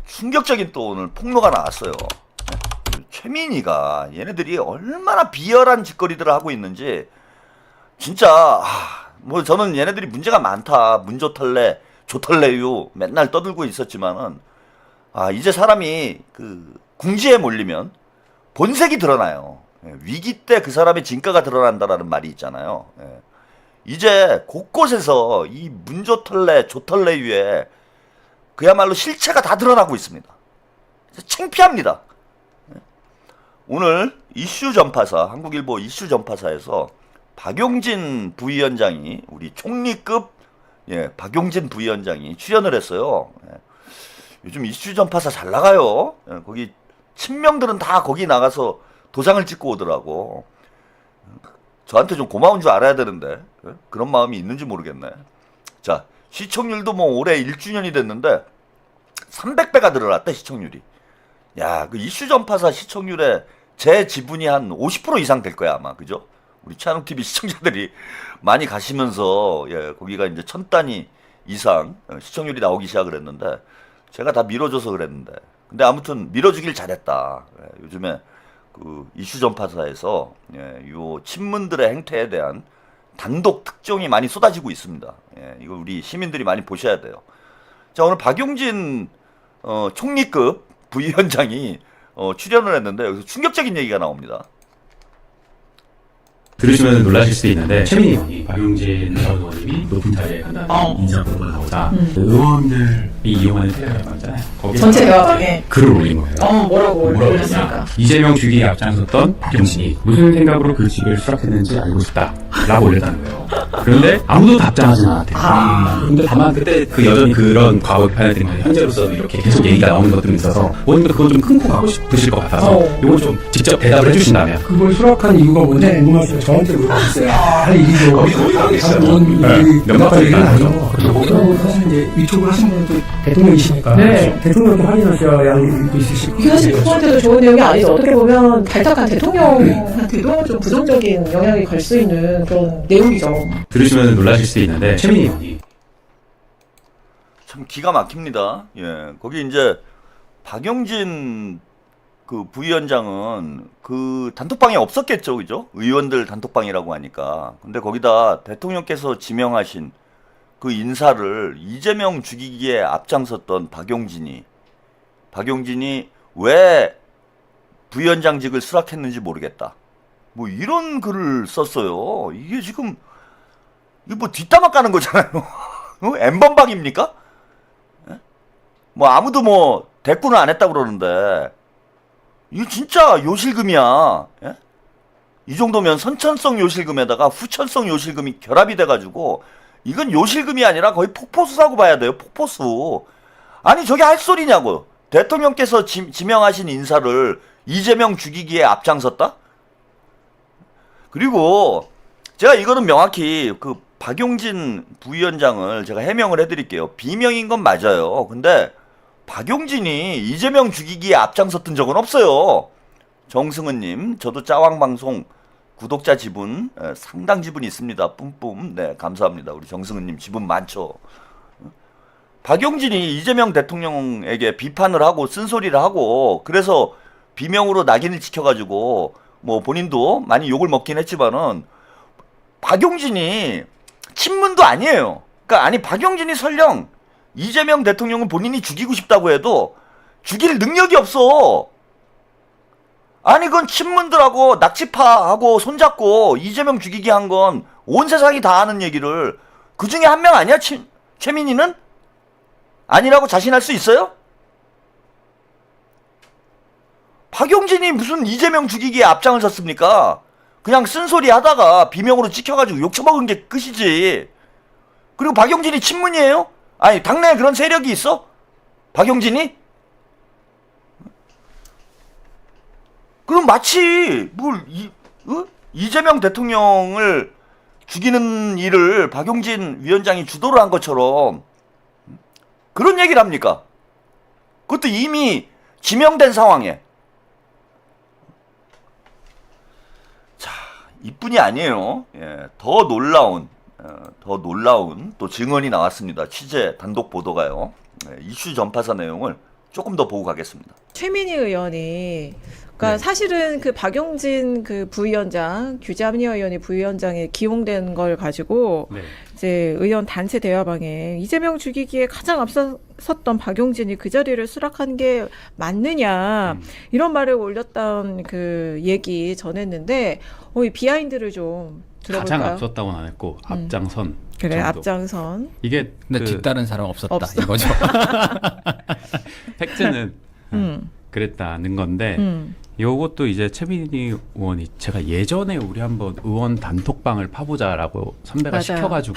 충격적인 또 오늘 폭로가 나왔어요. 최민희가 얘네들이 얼마나 비열한 짓거리들을 하고 있는지 진짜 뭐 저는 얘네들이 문제가 많다. 문조털래, 조털래유 맨날 떠들고 있었지만은 이제 사람이 그 궁지에 몰리면 본색이 드러나요. 위기 때 그 사람의 진가가 드러난다라는 말이 있잖아요. 이제 곳곳에서 이 문조털래, 조털래유에 그야말로 실체가 다 드러나고 있습니다. 창피합니다. 오늘 이슈 전파사, 한국일보 이슈 전파사에서 박용진 부위원장이 우리 총리급 박용진 부위원장이 출연을 했어요. 요즘 이슈 전파사 잘 나가요. 거기 친명들은 다 거기 나가서 도장을 찍고 오더라고. 저한테 좀 고마운 줄 알아야 되는데 그런 마음이 있는지 모르겠네. 자, 시청률도 뭐 올해 1주년이 됐는데 300배가 늘어났다 시청률이. 야, 그 이슈 전파사 시청률에 제 지분이 한 50% 이상 될 거야 아마. 그죠? 우리 차농TV 시청자들이 많이 가시면서 거기가 이제 1000단위 이상 시청률이 나오기 시작을 했는데 제가 다 밀어줘서 그랬는데 근데 아무튼 밀어주길 잘했다. 요즘에 그 이슈 전파사에서 요 친문들의 행태에 대한 단독 특종이 많이 쏟아지고 있습니다. 이거 우리 시민들이 많이 보셔야 돼요. 자, 오늘 박용진 총리급 부위원장이 출연을 했는데 여기서 충격적인 얘기가 나옵니다. 들으시면 놀라실 수도 있는데 최민희 의원이 박용진 전 의원님이 높은 자리에 간다는 인사보도가 나오자 의원들이 이용하는 텔레그램 있잖아요. 거기에 전체 대화방에 글을 올린 거예요. 뭐라고 올렸습니까? 했냐? 이재명 주기에 앞장섰던 박용진이 무슨 생각으로 그 직을 수락했는지 알고 싶다 라고 올렸다는 거예요. 그런데 아무도 답장하지 않았대요. 근데 다만 그때 그 여전히 그런 과거 비판을 현재로서 이렇게 계속 얘기가 나오는 것들이 있어서 의원님도 그건 좀 끊고 가고 싶으실 것 같아서 이건 좀 직접 대답을 해주신다면. 그걸 수락한 이유가 뭔지 궁금하시면 저한테 물어보세요. 할 일이죠. 명확하게 얘기는 하죠. 그리고 사실 이제 위촉을 하신 분은 또 대통령이시니까 대통령도 확인하셔야 할 일도 있으실 거예요. 이게 사실 그분한테도 좋은 내용이 아니죠. 어떻게 보면 발탁한 대통령한테도 좀 부정적인 영향이 갈 수 있는 그런 내용이죠. 들으시면 놀라실 수도 있는데 최민희 의원이 참 기가 막힙니다. 거기 이제 박용진 그 부위원장은 그 단톡방에 없었겠죠, 그죠? 의원들 단톡방이라고 하니까. 근데 거기다 대통령께서 지명하신 그 인사를 이재명 죽이기에 앞장섰던 박용진이 왜 부위원장직을 수락했는지 모르겠다. 뭐 이런 글을 썼어요. 이게 지금 이거 뭐 뒷담화 까는 거잖아요. 엠번박입니까? 뭐 아무도 뭐 대꾸는 안 했다 그러는데 이거 진짜 요실금이야. 이 정도면 선천성 요실금에다가 후천성 요실금이 결합이 돼가지고 이건 요실금이 아니라 거의 폭포수라고 봐야 돼요. 폭포수. 아니 저게 할 소리냐고. 대통령께서 지명하신 인사를 이재명 죽이기에 앞장섰다? 그리고 제가 이거는 명확히 그 박용진 부위원장을 제가 해명을 해드릴게요. 비명인 건 맞아요. 근데 박용진이 이재명 죽이기에 앞장섰던 적은 없어요. 정승은님, 저도 짜왕방송 구독자 지분 상당 지분이 있습니다. 뿜뿜. 네, 감사합니다. 우리 정승은님 지분 많죠. 박용진이 이재명 대통령에게 비판을 하고 쓴소리를 하고 그래서 비명으로 낙인을 찍혀가지고 뭐 본인도 많이 욕을 먹긴 했지만은 박용진이 친문도 아니에요. 그러니까 아니 박용진이 설령 이재명 대통령은 본인이 죽이고 싶다고 해도 죽일 능력이 없어. 아니 그건 친문들하고 낙지파하고 손잡고 이재명 죽이기 한 건 온 세상이 다 아는 얘기를 그 중에 한 명 아니야? 최민희는? 아니라고 자신할 수 있어요? 박용진이 무슨 이재명 죽이기에 앞장을 섰습니까? 그냥 쓴소리 하다가 비명으로 찍혀가지고 욕처먹은 게 끝이지. 그리고 박용진이 친문이에요? 아니 당내에 그런 세력이 있어? 박용진이? 그럼 마치 이재명 대통령을 죽이는 일을 박용진 위원장이 주도를 한 것처럼 그런 얘기를 합니까? 그것도 이미 지명된 상황에. 자, 이뿐이 아니에요. 더 놀라운 또 증언이 나왔습니다. 취재 단독 보도가요. 이슈 전파사 내용을 조금 더 보고 가겠습니다. 최민희 의원이 그러니까 네. 사실은 그 박용진 그 부위원장 규자민희 의원이 부위원장에 기용된 걸 가지고 네. 이제 의원 단체 대화방에 이재명 죽이기에 가장 앞섰던 박용진이 그 자리를 수락한 게 맞느냐 이런 말을 올렸던 그 얘기 전했는데 이 비하인드를 좀 들어볼까요? 가장 앞섰다고는 안 했고 앞장선. 그래 정도. 앞장선. 이게 근데 그 뒤따른 사람 없었다 없어. 이거죠. 팩트는 음. 그랬다는 건데 음. 요것도 이제 최민희 의원이 제가 예전에 우리 한번 의원 단톡방을 파보자라고 선배가 맞아요. 시켜가지고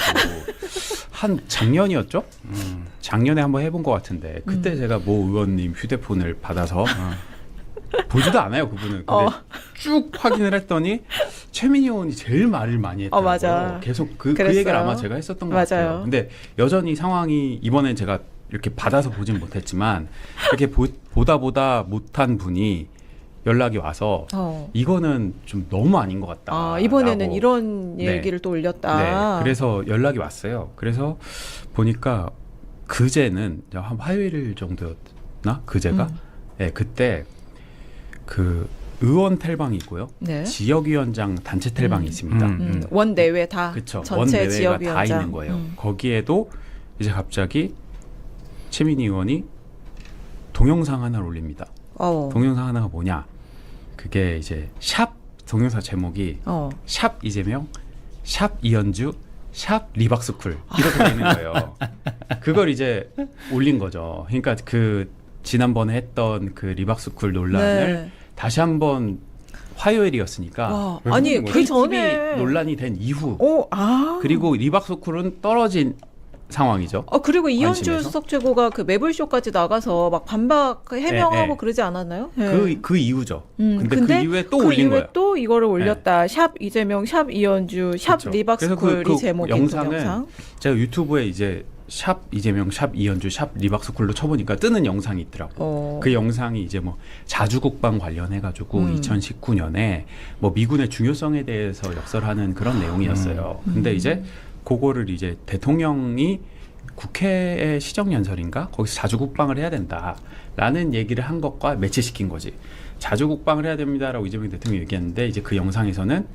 한 작년이었죠? 작년에 한번 해본 것 같은데 그때 제가 모 의원님 휴대폰을 받아서 보지도 않아요 그분은. 근데 쭉 확인을 했더니 최민희 의원이 제일 말을 많이 했더라고요. 맞아. 계속 그 그랬어요. 얘기를 아마 제가 했었던 것 맞아요. 같아요. 근데 여전히 상황이 이번엔 제가 이렇게 받아서 보진 못했지만 이렇게 보다 못한 분이 연락이 와서 이거는 좀 너무 아닌 것 같다. 아, 이번에는 라고. 이런 네. 얘기를 또 올렸다. 네, 그래서 연락이 왔어요. 그래서 보니까 그제는 한 화요일 정도였나? 그제가? 네, 그때 그 의원 텔방이 있고요. 네. 지역위원장 단체 텔방이 있습니다. 원 내외 다 그쵸. 원 전체 내외가 지역위원장 다 있는 거예요. 거기에도 이제 갑자기 최민희 의원이 동영상 하나를 올립니다. 동영상 하나가 뭐냐? 그게 이제 샵 동영상 제목이 샵 이재명, 샵 이현주, 샵 리박스쿨 이렇게 돼 있는 거예요. 그걸 이제 올린 거죠. 그러니까 그 지난번에 했던 그 리박스쿨 논란을 네. 다시 한번 화요일이었으니까 아니 그 전에 논란이 된 이후 그리고 리박스쿨은 떨어진 상황이죠. 그리고 이현주 관심에서? 수석 최고가 그 매불쇼까지 나가서 막 반박 해명하고 네. 그러지 않았나요? 네. 그 이후죠. 근데 그 이후에 또 그 올린 이후에 거예요. 또 이거를 올렸다. 샵 이재명, 샵 이현주, 샵 그렇죠. 리박스쿨이 그래서 제목인 영상은 영상. 제가 유튜브에 이제 샵 이재명, 샵 이현주, 샵 리박스쿨로 쳐보니까 뜨는 영상이 있더라고. 그 영상이 이제 뭐 자주국방 관련해가지고 2019년에 뭐 미군의 중요성에 대해서 역설하는 그런 내용이었어요. 근데 이제 그거를 이제 대통령이 국회의 시정연설인가 거기서 자주국방을 해야 된다라는 얘기를 한 것과 매치시킨 거지. 자주국방을 해야 됩니다라고 이재명 대통령이 얘기했는데 이제 그 영상에서는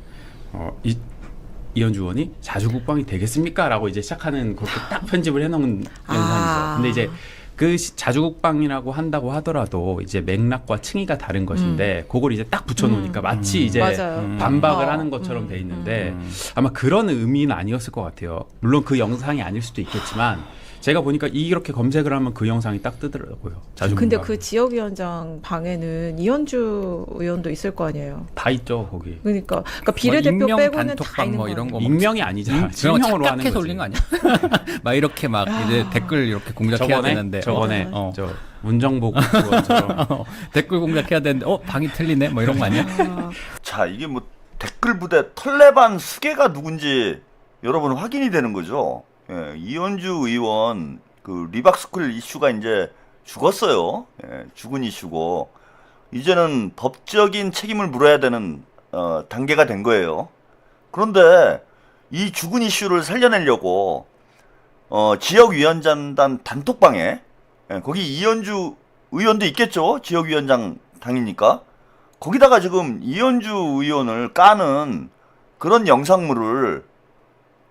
이현주 의원이 자주국방이 되겠습니까? 라고 이제 시작하는 그렇게 딱 편집을 해놓은 영상이죠. 근데 이제 그 자주국방이라고 한다고 하더라도 이제 맥락과 층위가 다른 것인데 그걸 이제 딱 붙여놓으니까 마치 이제 맞아요. 반박을 하는 것처럼 돼 있는데 아마 그런 의미는 아니었을 것 같아요. 물론 그 영상이 아닐 수도 있겠지만 제가 보니까 이렇게 검색을 하면 그 영상이 딱 뜨더라고요. 자주국방. 근데 그 지역위원장 방에는 이현주 의원도 있을 거 아니에요. 다 있죠 거기. 그러니까 비례대표 익명 빼고는 다 단톡방 있는 뭐 거 이런 아니에요. 거 익명이 아니잖아. 그런 거 실명으로 하는 착각해서 거지. 올린 거 아니야? 막 이렇게 막 이제 댓글 이렇게 공작해야 되는데 저번에 저 문정복 의원처럼 댓글 공작해야 되는데 방이 틀리네 뭐 이런 거 아니야? 자, 이게 뭐 댓글 부대 털레반 수계가 누군지 여러분 확인이 되는 거죠. 예, 이현주 의원 그 리박스쿨 이슈가 이제 죽었어요. 예, 죽은 이슈고 이제는 법적인 책임을 물어야 되는 단계가 된 거예요. 그런데 이 죽은 이슈를 살려내려고 지역위원장단 단톡방에 거기 이현주 의원도 있겠죠. 지역위원장 당이니까. 거기다가 지금 이현주 의원을 까는 그런 영상물을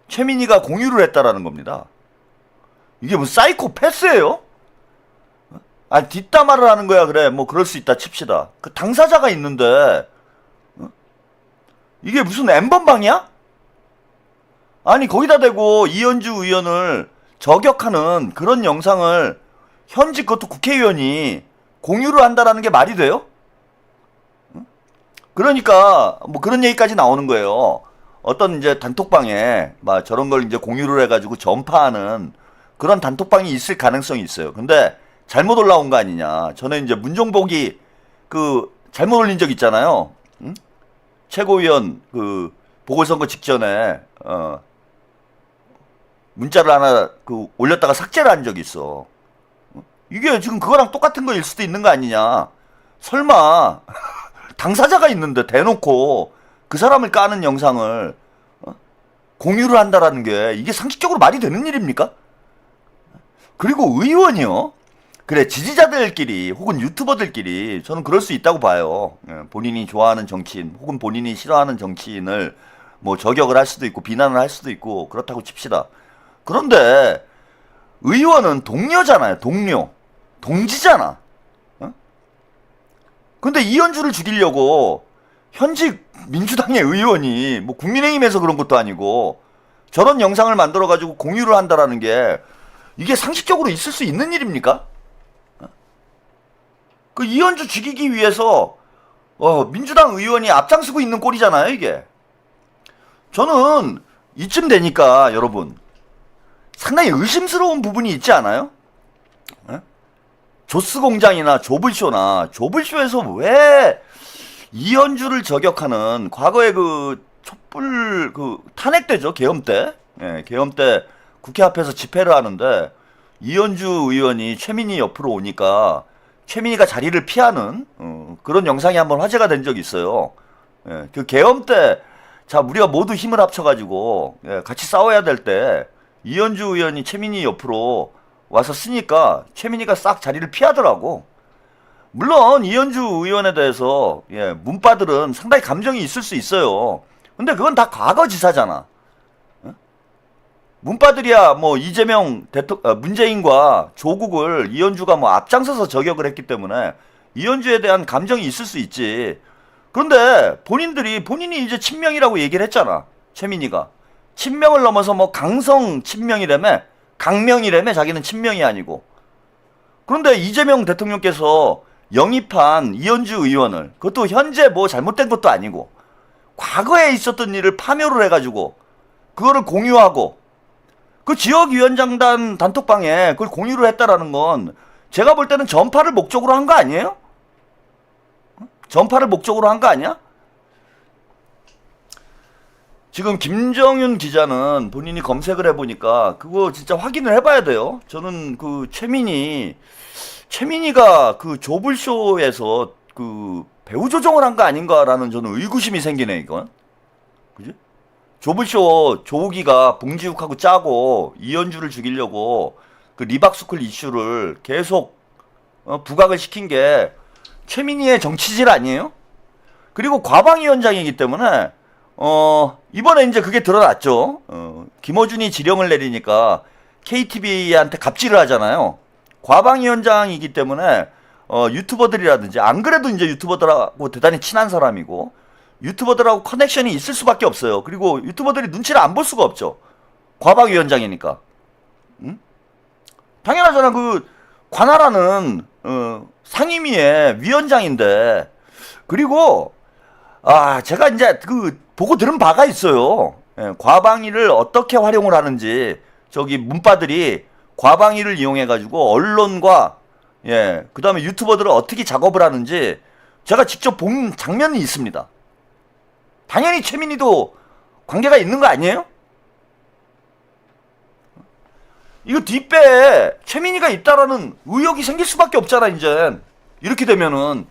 최민희가 공유를 했다라는 겁니다. 이게 뭐 사이코패스예요? 아니 뒷담화를 하는 거야. 그래 뭐 그럴 수 있다 칩시다. 그 당사자가 있는데 이게 무슨 엠번방이야? 아니 거기다 대고 이현주 의원을 저격하는 그런 영상을 현직 그것도 국회의원이 공유를 한다라는 게 말이 돼요? 그러니까 뭐 그런 얘기까지 나오는 거예요. 어떤 이제 단톡방에 막 저런 걸 이제 공유를 해가지고 전파하는 그런 단톡방이 있을 가능성이 있어요. 근데 잘못 올라온 거 아니냐. 전에 이제 문정복이 그 잘못 올린 적 있잖아요. 응? 최고위원 그 보궐선거 직전에 문자를 하나 그 올렸다가 삭제를 한 적이 있어. 이게 지금 그거랑 똑같은 거일 수도 있는 거 아니냐. 설마 당사자가 있는데 대놓고 그 사람을 까는 영상을 공유를 한다라는 게 이게 상식적으로 말이 되는 일입니까? 그리고 의원이요. 그래, 지지자들끼리 혹은 유튜버들끼리 저는 그럴 수 있다고 봐요. 예, 본인이 좋아하는 정치인 혹은 본인이 싫어하는 정치인을 뭐 저격을 할 수도 있고 비난을 할 수도 있고 그렇다고 칩시다. 그런데 의원은 동료잖아요. 동료. 동지잖아. 어? 근데 이현주를 죽이려고 현직 민주당의 의원이 뭐 국민의힘에서 그런 것도 아니고 저런 영상을 만들어가지고 공유를 한다라는 게 이게 상식적으로 있을 수 있는 일입니까? 그 이현주 죽이기 위해서 민주당 의원이 앞장서고 있는 꼴이잖아요, 이게. 저는 이쯤 되니까 여러분 상당히 의심스러운 부분이 있지 않아요? 에? 조스공장이나 조블쇼에서 왜 이현주를 저격하는 과거에 그 촛불 그 탄핵되죠, 계엄 때. 예, 계엄 때 국회 앞에서 집회를 하는데 이현주 의원이 최민희 옆으로 오니까 최민희가 자리를 피하는 그런 영상이 한번 화제가 된 적이 있어요. 예, 그 계엄 때 자 우리가 모두 힘을 합쳐가지고 같이 싸워야 될 때 이현주 의원이 최민희 옆으로 와서 쓰니까 최민희가 싹 자리를 피하더라고. 물론 이현주 의원에 대해서 문파들은 상당히 감정이 있을 수 있어요. 근데 그건 다 과거지사잖아. 문파들이야 뭐 이재명 문재인과 조국을 이현주가 뭐 앞장서서 저격을 했기 때문에 이현주에 대한 감정이 있을 수 있지. 그런데 본인이 이제 친명이라고 얘기를 했잖아. 최민희가 친명을 넘어서 뭐 강성 친명이라며, 강명이라며. 자기는 친명이 아니고. 그런데 이재명 대통령께서 영입한 이현주 의원을, 그것도 현재 뭐 잘못된 것도 아니고 과거에 있었던 일을 파묘를 해가지고 그거를 공유하고 그 지역위원장단 단톡방에 그걸 공유를 했다라는 건 제가 볼 때는 전파를 목적으로 한 거 아니에요? 전파를 목적으로 한 거 아니야? 지금 김정윤 기자는 본인이 검색을 해보니까 그거 진짜 확인을 해봐야 돼요. 저는 그 최민희가 그 조블쇼에서 그 배우 조정을 한 거 아닌가라는 저는 의구심이 생기네, 이건. 그지? 조블쇼 조욱이가 봉지욱하고 짜고 이현주를 죽이려고 그 리박스쿨 이슈를 계속 부각을 시킨 게 최민희의 정치질 아니에요? 그리고 과방위원장이기 때문에 이번에 이제 그게 드러났죠. 김어준이 지령을 내리니까 KTV한테 갑질을 하잖아요. 과방위원장이기 때문에 유튜버들이라든지, 안 그래도 이제 유튜버들하고 대단히 친한 사람이고 유튜버들하고 커넥션이 있을 수밖에 없어요. 그리고 유튜버들이 눈치를 안 볼 수가 없죠. 과방위원장이니까. 응? 당연하잖아. 그 관할하는 상임위의 위원장인데. 그리고 제가 이제 그 보고 들은 바가 있어요. 과방위를 어떻게 활용을 하는지, 저기 문파들이 과방위를 이용해 가지고 언론과 그 다음에 유튜버들을 어떻게 작업을 하는지 제가 직접 본 장면이 있습니다. 당연히 최민희도 관계가 있는 거 아니에요? 이거 뒷배에 최민희가 있다라는 의혹이 생길 수밖에 없잖아, 이제. 이렇게 되면은.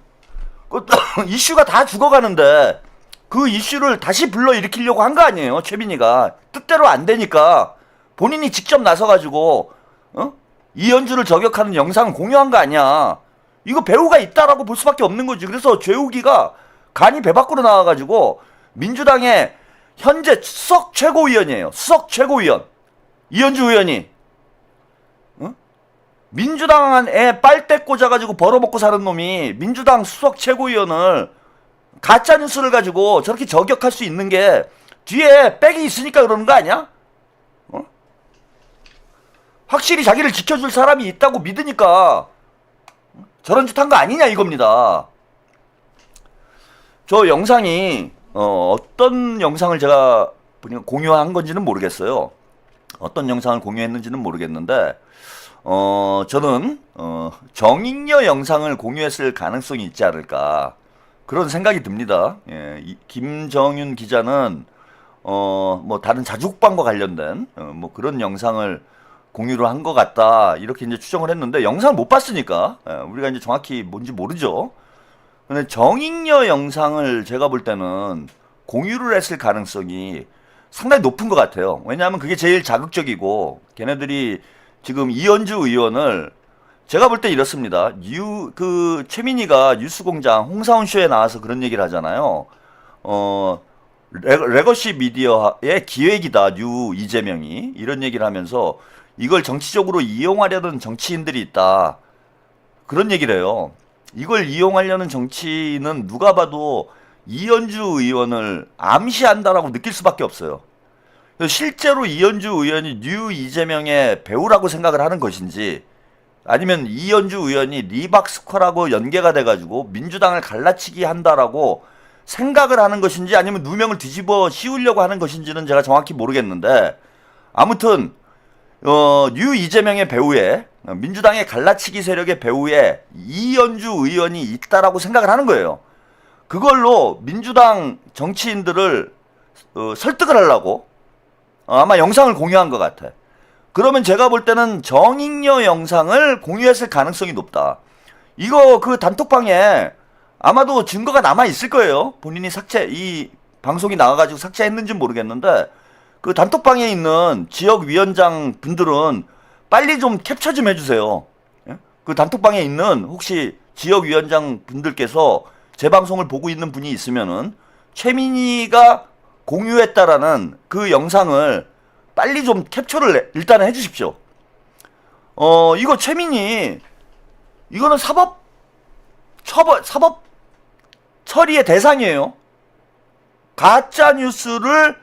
이슈가 다 죽어가는데 그 이슈를 다시 불러일으키려고 한 거 아니에요, 최민희가. 뜻대로 안 되니까 본인이 직접 나서가지고 이현주를 저격하는 영상을 공유한 거 아니야. 이거 배우가 있다라고 볼 수밖에 없는 거지. 그래서 죄우기가 간이 배 밖으로 나와가지고 민주당의 현재 수석 최고위원이에요. 수석 최고위원 이현주 의원이 민주당에 빨대 꽂아가지고 벌어먹고 사는 놈이 민주당 수석 최고위원을 가짜뉴스를 가지고 저렇게 저격할 수 있는 게 뒤에 백이 있으니까 그러는 거 아니야? 확실히 자기를 지켜줄 사람이 있다고 믿으니까 저런 짓 한 거 아니냐 이겁니다. 저 영상이 어떤 영상을 제가 공유한 건지는 모르겠어요. 어떤 영상을 공유했는지는 모르겠는데 저는 정익녀 영상을 공유했을 가능성이 있지 않을까 그런 생각이 듭니다. 김정윤 기자는 뭐 다른 자주국방과 관련된 뭐 그런 영상을 공유를 한 것 같다 이렇게 이제 추정을 했는데 영상을 못 봤으니까 우리가 이제 정확히 뭔지 모르죠. 근데 정익녀 영상을 제가 볼 때는 공유를 했을 가능성이 상당히 높은 것 같아요. 왜냐하면 그게 제일 자극적이고 걔네들이 지금 이현주 의원을 제가 볼 때 이렇습니다. 최민희가 뉴스공장 홍사훈 쇼에 나와서 그런 얘기를 하잖아요. 레거시 미디어의 기획이다, 이재명이. 이런 얘기를 하면서 이걸 정치적으로 이용하려는 정치인들이 있다. 그런 얘기를 해요. 이걸 이용하려는 정치인은 누가 봐도 이현주 의원을 암시한다라고 느낄 수밖에 없어요. 실제로 이현주 의원이 이재명의 배우라고 생각을 하는 것인지, 아니면 이현주 의원이 리박스쿼라고 연계가 돼가지고 민주당을 갈라치기 한다라고 생각을 하는 것인지, 아니면 누명을 뒤집어 씌우려고 하는 것인지는 제가 정확히 모르겠는데, 아무튼 이재명의 배후에, 민주당의 갈라치기 세력의 배후에 이현주 의원이 있다라고 생각을 하는 거예요. 그걸로 민주당 정치인들을 설득을 하려고 아마 영상을 공유한 것 같아. 그러면 제가 볼 때는 정익녀 영상을 공유했을 가능성이 높다. 이거 그 단톡방에 아마도 증거가 남아 있을 거예요. 본인이 이 방송이 나와가지고 삭제했는지는 모르겠는데, 그 단톡방에 있는 지역위원장 분들은 빨리 좀 캡처 좀 해주세요. 예? 그 단톡방에 있는 혹시 지역위원장 분들께서 제 방송을 보고 있는 분이 있으면은 최민희가 공유했다라는 그 영상을 빨리 좀 캡처를 일단은 해주십시오. 이거 최민희, 이거는 사법 처리의 대상이에요. 가짜 뉴스를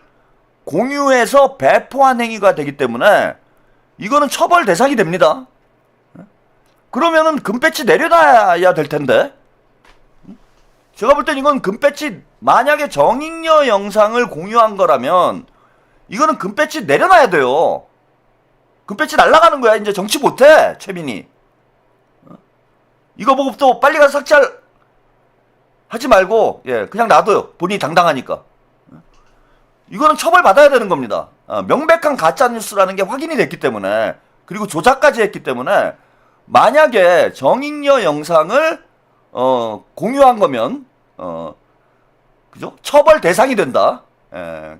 공유해서 배포한 행위가 되기 때문에 이거는 처벌 대상이 됩니다. 그러면은 금배지 내려놔야 될 텐데. 제가 볼 땐 이건 금배지, 만약에 정익녀 영상을 공유한 거라면 이거는 금배지 내려놔야 돼요. 금배지 날라가는 거야. 이제 정치 못해, 최민희. 이거 보고 또 빨리 가서 하지 말고, 예, 그냥 놔둬요. 본인이 당당하니까. 이거는 처벌받아야 되는 겁니다. 명백한 가짜뉴스라는 게 확인이 됐기 때문에, 그리고 조작까지 했기 때문에, 만약에 정익녀 영상을 공유한 거면 그죠? 처벌 대상이 된다.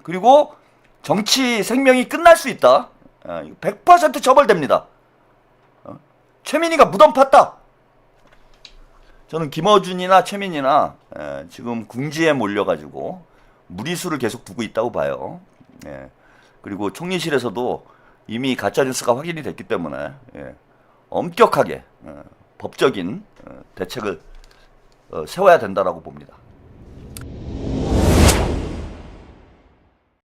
그리고 정치 생명이 끝날 수 있다. 100% 처벌됩니다. 최민희가 무덤 팠다. 저는 김어준이나 최민희나 지금 궁지에 몰려가지고 무리수를 계속 두고 있다고 봐요. 그리고 총리실에서도 이미 가짜뉴스가 확인이 됐기 때문에 엄격하게 법적인 대책을 세워야 된다라고 봅니다.